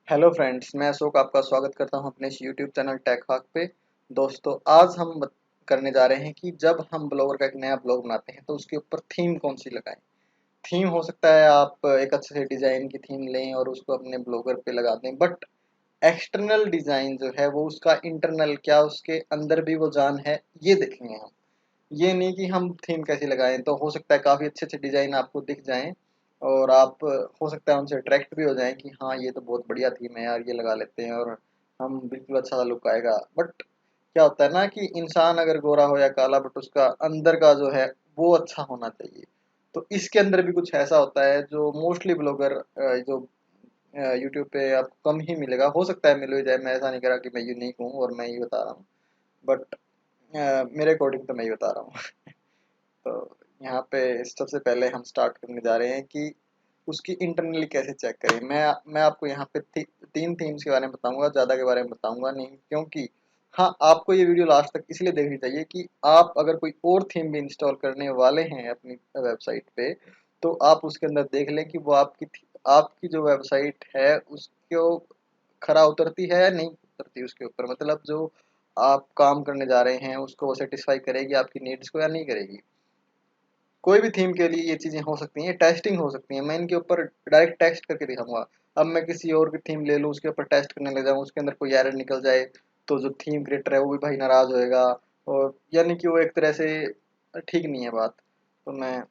Hello friends, मैं अशोक आपका स्वागत करता हूं अपने इस यूट्यूब चैनल टेक हॉक पे। दोस्तों, आज हम करने जा रहे हैं कि जब हम ब्लॉगर का एक नया ब्लॉग बनाते हैं तो उसके ऊपर थीम कौन सी लगाएं। थीम हो सकता है आप एक अच्छे से डिज़ाइन की थीम लें और उसको अपने ब्लॉगर पे लगा दें, बट एक्सटर्नल डिज़ाइन जो है वो उसका इंटरनल क्या उसके अंदर भी वो जान है, ये देखेंगे हम। ये नहीं कि हम थीम कैसी लगाएं। तो हो सकता है काफ़ी अच्छे अच्छे डिज़ाइन आपको दिख जाएं और आप हो सकता है उनसे अट्रैक्ट भी हो जाएं कि हाँ, ये तो बहुत बढ़िया थीम है यार, ये लगा लेते हैं और हम बिल्कुल अच्छा सा लुक आएगा। बट क्या होता है ना कि इंसान अगर गोरा हो या काला, बट उसका अंदर का जो है वो अच्छा होना चाहिए। तो इसके अंदर भी कुछ ऐसा होता है जो मोस्टली ब्लॉगर जो यूट्यूब पे आपको कम ही मिलेगा। हो सकता है मिल भी जाए, मैं ऐसा नहीं कह रहा कि मैं यूनिक हूँ और मैं ही बता रहा हूँ, बट मेरे अकॉर्डिंग तो मैं ही बता रहा हूँ। तो यहाँ पे सबसे पहले हम स्टार्ट करने जा रहे हैं कि उसकी इंटरनली कैसे चेक करें। मैं आपको यहाँ पे तीन थीम्स के बारे में बताऊंगा, ज़्यादा के बारे में बताऊंगा नहीं, क्योंकि हाँ, आपको ये वीडियो लास्ट तक इसलिए देखनी चाहिए कि आप अगर कोई और थीम भी इंस्टॉल करने वाले हैं अपनी वेबसाइट पे, तो आप उसके अंदर देख लें कि वो आपकी जो वेबसाइट है उसको खरा उतरती है या नहीं उतरती उसके ऊपर। मतलब जो आप काम करने जा रहे हैं उसको वो सेटिस्फाई करेगी आपकी नीड्स को या नहीं करेगी। कोई भी थीम के लिए ये चीज़ें हो सकती हैं, टेस्टिंग हो सकती हैं। मैं इनके ऊपर डायरेक्ट टेस्ट करके दिखाऊंगा। अब मैं किसी और की थीम ले लूँ, उसके ऊपर टेस्ट करने लग जाऊँ, उसके अंदर कोई एरर निकल जाए, तो जो थीम क्रिएटर है वो भी भाई नाराज़ होएगा, और यानी कि वो एक तरह से ठीक नहीं है बात। तो मैं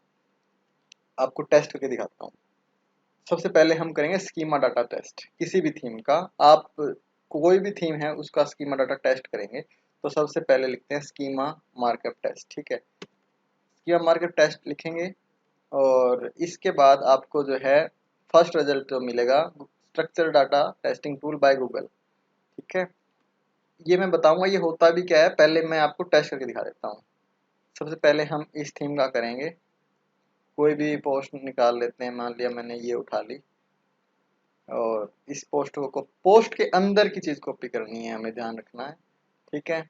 आपको टेस्ट करके दिखाता हूँ। सबसे पहले हम करेंगे स्कीमा डाटा टेस्ट किसी भी थीम का। आप कोई भी थीम है उसका स्कीमा डाटा टेस्ट करेंगे। तो सबसे पहले लिखते हैं स्कीमा मार्कअप टेस्ट। ठीक है, स्कीमा मार्कअप टेस्ट लिखेंगे और इसके बाद आपको जो है फर्स्ट रिजल्ट जो मिलेगा, structure data testing tool by Google. ठीक है, ये मैं बताऊंगा ये होता भी क्या है, पहले मैं आपको टेस्ट करके दिखा देता हूँ। सबसे पहले हम इस थीम का करेंगे, कोई भी पोस्ट निकाल लेते हैं। मान लिया मैंने ये उठा ली और इस पोस्ट के अंदर की चीज़ कॉपी करनी है, हमें ध्यान रखना है। ठीक है,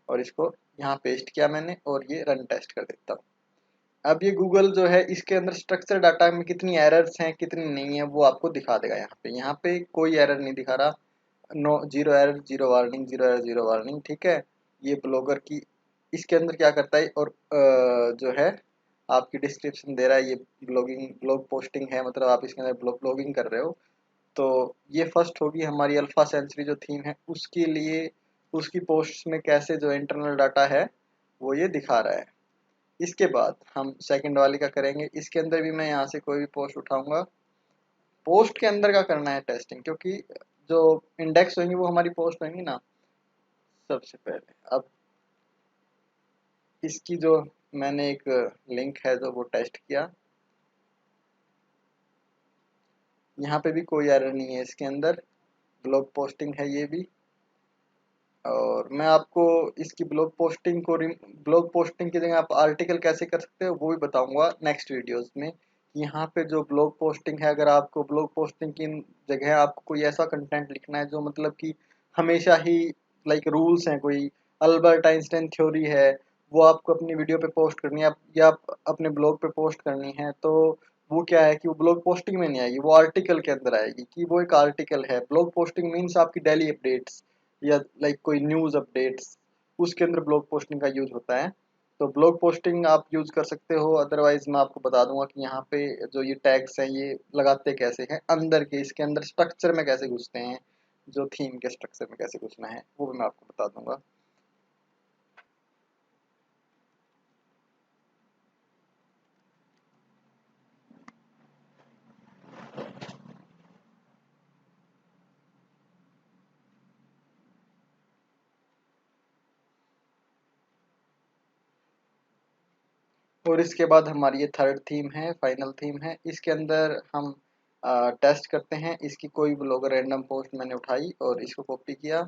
और इसको यहाँ पेस्ट किया मैंने और ये रन टेस्ट कर देता हूँ। अब ये गूगल जो है इसके अंदर स्ट्रक्चर डाटा में कितनी एरर्स हैं कितनी नहीं है वो आपको दिखा देगा। यहाँ पे कोई एरर नहीं दिखा रहा। No, zero error, zero warning, zero error, zero warning. ठीक है, ये ब्लॉगर की इसके अंदर क्या करता है, और जो है आपकी डिस्क्रिप्शन दे रहा है, ये ब्लॉग पोस्टिंग है, मतलब आप इसके अंदर ब्लॉगिंग कर रहे हो। तो ये फर्स्ट होगी हमारी अल्फा सेंचुरी जो थीम है उसके लिए, उसकी पोस्ट में कैसे जो इंटरनल डाटा है वो ये दिखा रहा है। इसके बाद हम सेकंड वाली का करेंगे। इसके अंदर भी मैं यहाँ से कोई भी पोस्ट उठाऊंगा। पोस्ट के अंदर का करना है टेस्टिंग, क्योंकि जो इंडेक्स होंगी वो हमारी पोस्ट होंगी ना। सबसे पहले अब इसकी जो मैंने एक लिंक है जो वो टेस्ट किया, यहाँ पे भी कोई एरर नहीं है इसके अंदर। ब्लॉग पोस्टिंग है ये भी। और मैं आपको इसकी ब्लॉग पोस्टिंग की जगह आप आर्टिकल कैसे कर सकते हो वो भी बताऊंगा नेक्स्ट वीडियोस में। यहाँ पे जो ब्लॉग पोस्टिंग है, अगर आपको ब्लॉग पोस्टिंग की जगह आपको कोई ऐसा कंटेंट लिखना है जो मतलब कि हमेशा ही लाइक रूल्स हैं, कोई अल्बर्ट आइंस्टाइन थ्योरी है, वो आपको अपनी वीडियो पे पोस्ट करनी है या अपने ब्लॉग पे पोस्ट करनी है, तो वो क्या है कि वो ब्लॉग पोस्टिंग में नहीं आएगी, वो आर्टिकल के अंदर आएगी कि वो एक आर्टिकल है। ब्लॉग पोस्टिंग मीन्स आपकी डेली अपडेट्स या लाइक कोई न्यूज़ अपडेट्स, उसके अंदर ब्लॉग पोस्टिंग का यूज़ होता है। तो ब्लॉग पोस्टिंग आप यूज़ कर सकते हो। अदरवाइज मैं आपको बता दूंगा कि यहाँ पे जो ये टैग्स हैं ये लगाते कैसे हैं, अंदर के इसके अंदर स्ट्रक्चर में कैसे घुसते हैं, जो थीम के स्ट्रक्चर में कैसे घुसना है वो भी मैं आपको बता दूंगा। और इसके बाद हमारी ये थर्ड थीम है, फाइनल थीम है। इसके अंदर हम टेस्ट करते हैं। इसकी कोई ब्लॉगर रैंडम पोस्ट मैंने उठाई और इसको कॉपी किया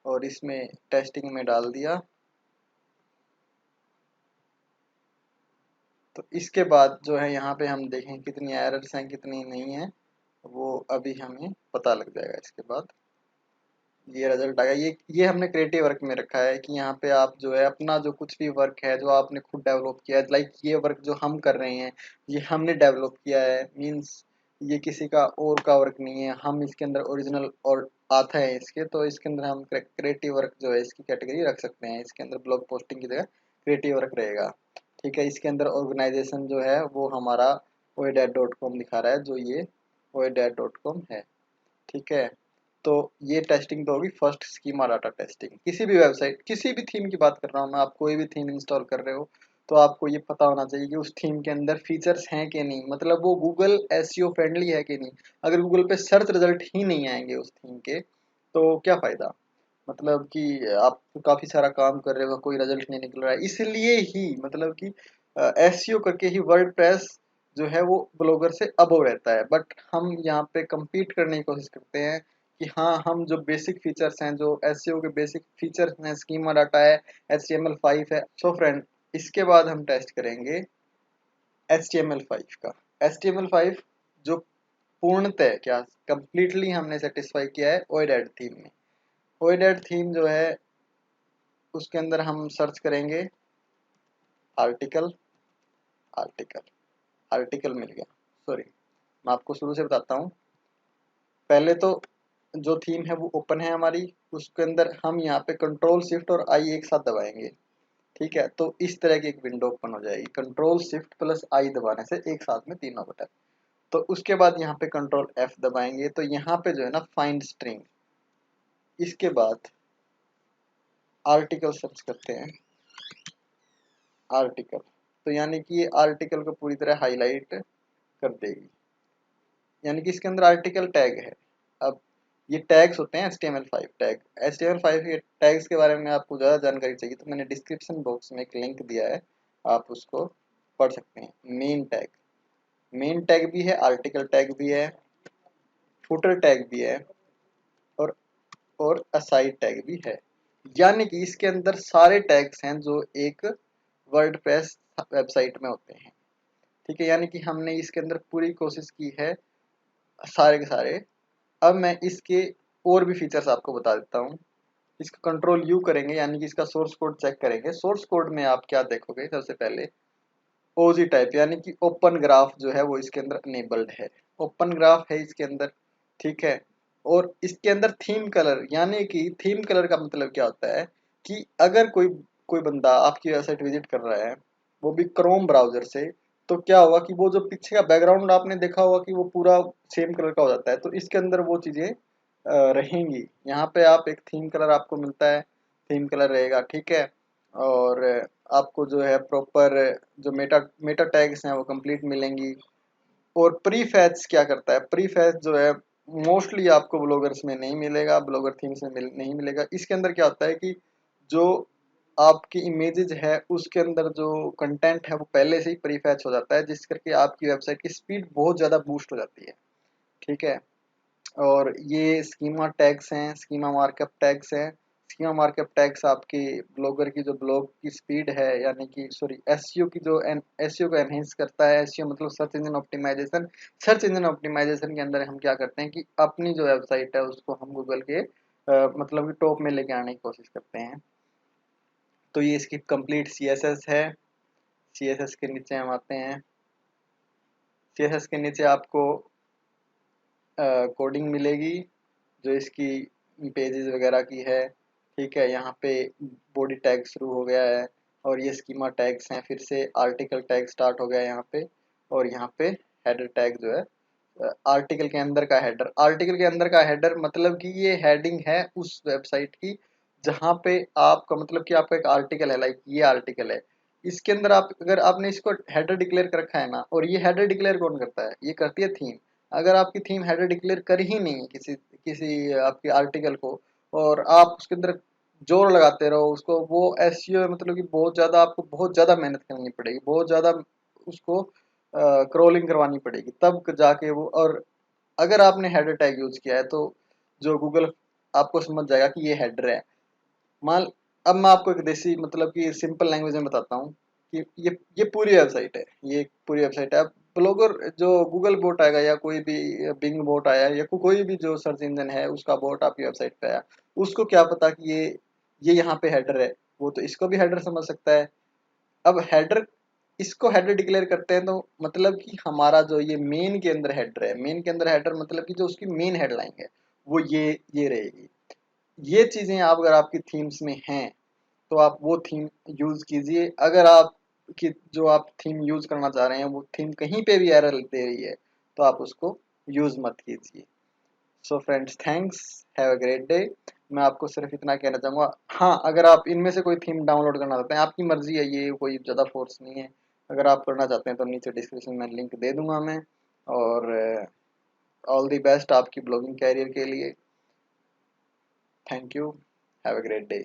और इसमें टेस्टिंग में डाल दिया। तो इसके बाद जो है यहाँ पे हम देखें कितनी एरर्स हैं कितनी नहीं है, वो अभी हमें पता लग जाएगा। इसके बाद ये रिजल्ट आएगा। ये हमने क्रिएटिव वर्क में रखा है कि यहाँ पे आप जो है अपना जो कुछ भी वर्क है जो आपने खुद डेवलप किया है, लाइक ये वर्क जो हम कर रहे हैं ये हमने डेवलप किया है, मीन्स ये किसी का और का वर्क नहीं है, हम इसके अंदर ओरिजिनल और आता है इसके, तो इसके अंदर हम क्रिएटिव वर्क जो है इसकी कैटेगरी रख सकते हैं। इसके अंदर ब्लॉग पोस्टिंग की जगह क्रिएटिव वर्क रहेगा। ठीक है, इसके अंदर ऑर्गेनाइजेशन जो है वो हमारा oidad.com दिखा रहा है, जो ये oidad.com है। ठीक है, तो ये टेस्टिंग तो होगी फर्स्ट स्कीमा डाटा टेस्टिंग। किसी भी वेबसाइट, किसी भी थीम की बात कर रहा हूँ मैं, आप कोई भी थीम इंस्टॉल कर रहे हो तो आपको ये पता होना चाहिए कि उस थीम के अंदर फीचर्स हैं कि नहीं, मतलब वो गूगल एसईओ फ्रेंडली है कि नहीं। अगर गूगल पे सर्च रिजल्ट ही नहीं आएंगे उस थीम के तो क्या फ़ायदा, मतलब कि आप काफ़ी सारा काम कर रहे हो, कोई रिजल्ट नहीं निकल रहा है। इसलिए ही मतलब कि एसईओ करके ही वर्डप्रेस जो है वो ब्लॉगर से अबव रहता है। बट हम यहाँ पे compete करने की कोशिश करते हैं कि हाँ, हम जो बेसिक फीचर्स हैं, जो एसईओ के बेसिक फीचर्स हैं, स्कीमा डाटा है, HTML5 है। सो फ्रेंड, इसके बाद हम टेस्ट करेंगे HTML5 का। HTML5 जो पूर्णतः क्या कंप्लीटली हमने सेटिस्फाई किया है ओएडैड थीम में। ओएडैड थीम जो है उसके अंदर हम सर्च करेंगे आर्टिकल, आर्टिकल, आर्टिकल मिल गया। सॉरी, मैं आपको शुरू से बताता हूँ। पहले तो जो थीम है वो ओपन है हमारी, उसके अंदर हम यहाँ पे कंट्रोल शिफ्ट और आई एक साथ दबाएंगे। ठीक है, तो इस तरह की एक विंडो ओपन हो जाएगी, कंट्रोल शिफ्ट प्लस आई दबाने से एक साथ में तीनों बटन। तो उसके बाद यहाँ पे कंट्रोल एफ दबाएंगे, तो यहाँ पे जो है ना फाइंड स्ट्रिंग, इसके बाद आर्टिकल सर्च करते हैं, आर्टिकल। तो यानी कि ये आर्टिकल को पूरी तरह हाईलाइट कर देगी, यानी कि इसके अंदर आर्टिकल टैग है। अब ये टैग्स होते हैं HTML5 टैग। HTML5 के टैग्स के बारे में आपको ज़्यादा जानकारी चाहिए तो मैंने डिस्क्रिप्शन बॉक्स में एक लिंक दिया है, आप उसको पढ़ सकते हैं। मेन टैग, मेन टैग भी है, आर्टिकल टैग भी है, फुटर टैग भी है, और असाइड टैग भी है। यानी कि इसके अंदर सारे टैग्स हैं जो एक वर्डप्रेस वेबसाइट में होते हैं। ठीक है, यानी कि हमने इसके अंदर पूरी कोशिश की है सारे के सारे। अब मैं इसके और भी फीचर्स आपको बता देता हूँ। इसका कंट्रोल यू करेंगे, यानी कि इसका सोर्स कोड चेक करेंगे। सोर्स कोड में आप क्या देखोगे, सबसे पहले ओजी टाइप, यानी कि ओपन ग्राफ जो है वो इसके अंदर अनेबल्ड है, ओपन ग्राफ है इसके अंदर। ठीक है, और इसके अंदर थीम कलर, यानी कि थीम कलर का मतलब क्या होता है कि अगर कोई कोई बंदा आपकी वेबसाइट विजिट कर रहा है, वो भी क्रोम ब्राउजर से, तो क्या होगा कि वो जो पीछे का बैकग्राउंड आपने देखा होगा कि वो पूरा सेम कलर का हो जाता है, तो इसके अंदर वो चीज़ें रहेंगी। यहाँ पे आप एक थीम कलर आपको मिलता है, थीम कलर रहेगा। ठीक है, और आपको जो है प्रॉपर जो मेटा मेटा टैग्स हैं वो कंप्लीट मिलेंगी। और प्री फैच क्या करता है, प्री फैच जो है मोस्टली आपको ब्लॉगर्स में नहीं मिलेगा, ब्लॉगर थीम्स में नहीं मिलेगा। इसके अंदर क्या होता है कि जो आपकी इमेजेस है उसके अंदर जो कंटेंट है वो पहले से ही प्री फैच हो जाता है, जिस करके आपकी वेबसाइट की स्पीड बहुत ज़्यादा बूस्ट हो जाती है। ठीक है, और ये स्कीमा टैग्स हैं, स्कीमा मार्कअप टैग्स हैं। स्कीमा मार्कअप टैग्स आपकी ब्लॉगर की जो ब्लॉग की स्पीड है, यानी कि सॉरी एसईओ की जो एसईओ को एनहेंस करता है। एसईओ मतलब search engine optimisation. Search engine optimisation के अंदर हम क्या करते हैं कि अपनी जो वेबसाइट है उसको हम गूगल के मतलब कि टॉप में लेके आने की कोशिश करते हैं। तो ये इसकी कंप्लीट सीएसएस है। सीएसएस के नीचे हम आते हैं, सीएसएस के नीचे आपको कोडिंग मिलेगी जो इसकी पेजेस वगैरह की है। ठीक है, यहाँ पे बॉडी टैग शुरू हो गया है, और ये स्कीमा टैग्स हैं, फिर से आर्टिकल टैग स्टार्ट हो गया है यहाँ पे, और यहाँ पे हेडर टैग जो है आर्टिकल के अंदर का हेडर। आर्टिकल के अंदर का हेडर मतलब कि ये हेडिंग है उस वेबसाइट की जहाँ पे आपका मतलब कि आपका एक आर्टिकल है, लाइक ये आर्टिकल है। इसके अंदर आप अगर आपने इसको हेडर डिक्लेयर कर रखा है ना, और ये हेडर डिक्लेयर कौन करता है, ये करती है थीम। अगर आपकी थीम हेडर डिक्लेयर कर ही नहीं है किसी किसी आपके आर्टिकल को, और आप उसके अंदर जोर लगाते रहो उसको, वो एसईओ मतलब कि बहुत ज़्यादा आपको बहुत ज़्यादा मेहनत करनी पड़ेगी, बहुत ज़्यादा उसको क्रॉलिंग करवानी पड़ेगी तब जाके वो। और अगर आपने हेडर टैग यूज किया है तो जो गूगल आपको समझ जाएगा कि ये हेडर है। मान अब मैं आपको एक देसी मतलब कि सिंपल लैंग्वेज में बताता हूँ कि ये पूरी वेबसाइट है, ये पूरी वेबसाइट है। अब ब्लॉगर जो गूगल बोट आएगा या कोई भी बिंग बोट आया या कोई भी जो सर्च इंजन है उसका बोट आपकी वेबसाइट पे आया, उसको क्या पता कि ये यहाँ पे हेडर है, वो तो इसको भी हेडर समझ सकता है। अब हेडर इसको हेडर डिक्लेयर करते हैं तो मतलब कि हमारा जो ये मेन के अंदर हेडर है, मेन के अंदर हेडर मतलब कि जो उसकी मेन हेडलाइन है वो ये रहेगी। ये चीजें आप अगर आपकी थीम्स में हैं तो आप वो थीम यूज कीजिए। अगर आप कि जो आप थीम यूज करना चाह रहे हैं वो थीम कहीं पे भी एरर दे रही है तो आप उसको यूज मत कीजिए। So friends, thanks, have a great day. मैं आपको सिर्फ इतना कहना चाहूँगा, हाँ अगर आप इनमें से कोई थीम डाउनलोड करना चाहते हैं, आपकी मर्जी है, ये कोई ज़्यादा फोर्स नहीं है। अगर आप करना चाहते हैं तो नीचे डिस्क्रिप्शन में लिंक दे दूंगा मैं। और ऑल दी बेस्ट आपकी ब्लॉगिंग कैरियर के लिए। Thank you, have a great day.